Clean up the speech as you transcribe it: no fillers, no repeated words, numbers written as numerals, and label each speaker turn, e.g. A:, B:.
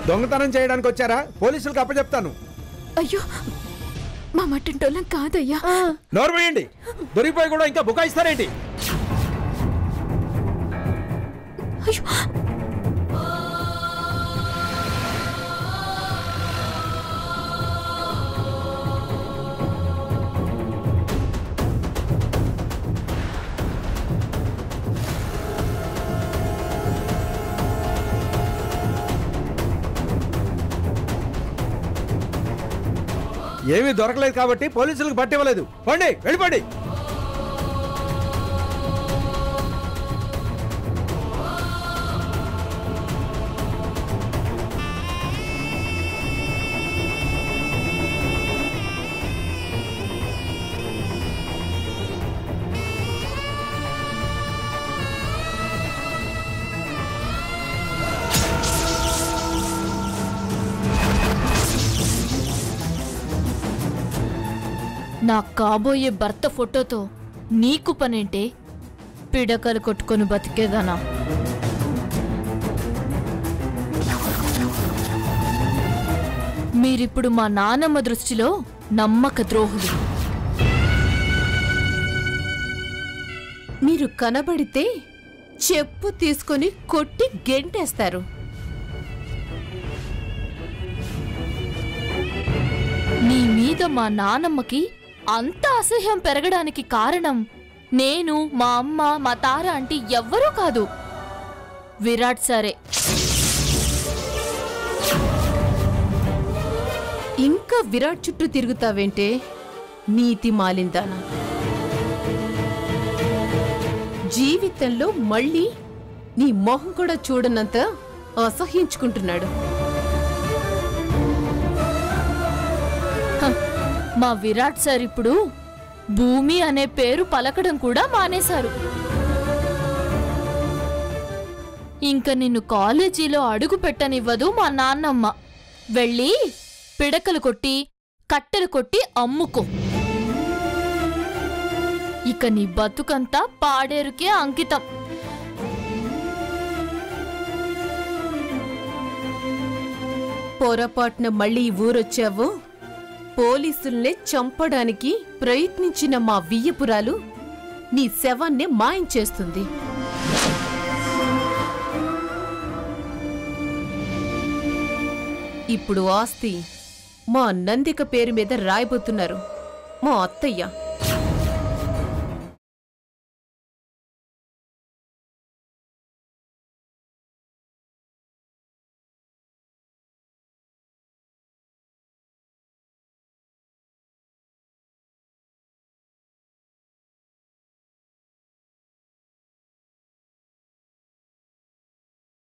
A: దొంగతనం చేయడానికి వచ్చారా? పోలీసులకు అప్పచెప్తాను.
B: అయ్యో, మా మట్టంటోళ్ళం కాదయ్యా.
A: నోరు వేయండి. దొరికిపోయి కూడా ఇంకా బుకాయిస్తారేంటి?
B: అయ్యో,
A: ఏమీ దొరకలేదు కాబట్టి పోలీసులకు పట్టివ్వలేదు. పోండి, వెళ్ళిపోండి.
C: నా కాబోయే భర్త ఫోటోతో నీకు పనేంటే? పిడకలు కొట్టుకొని బతికేదానా? మీరిప్పుడు మా నానమ్మ దృష్టిలో నమ్మక ద్రోహులు.
B: మీరు కనబడితే చెప్పు తీసుకొని కొట్టి గెంటేస్తారు.
C: నీ మీద మా నానమ్మకి అంత అసహ్యం పెరగడానికి కారణం నేను, మా అమ్మ, మా తార అంటే ఎవ్వరూ కాదు, విరాట్ సరే.
B: ఇంకా విరాట్ చుట్టూ తిరుగుతావేంటే నీతి మాలిందానా? జీవితంలో మళ్ళీ నీ మొహం కూడా చూడనంత అసహ్యించుకుంటున్నాడు.
C: మా విరాట్ సార్ ఇప్పుడు భూమి అనే పేరు పలకడం కూడా మానేశారు. ఇంక నిన్ను కాలేజీలో అడుగు పెట్టనివ్వదు మా నాన్నమ్మ. వెళ్ళి పిడకలు కొట్టి కట్టెలు కొట్టి అమ్ముకో. ఇక నీ బతుకంతా పాడేరుకే అంకితం.
B: పొరపాటున మళ్ళీ ఊరొచ్చావు, పోలీసుల్నే చంపడానికి ప్రయత్నించిన మా వియ్యపురాలు నీ శవాన్నే మాయించేస్తుంది. ఇప్పుడు ఆస్తి మా నందిక పేరు మీద రాయబోతున్నారు మా అత్తయ్య.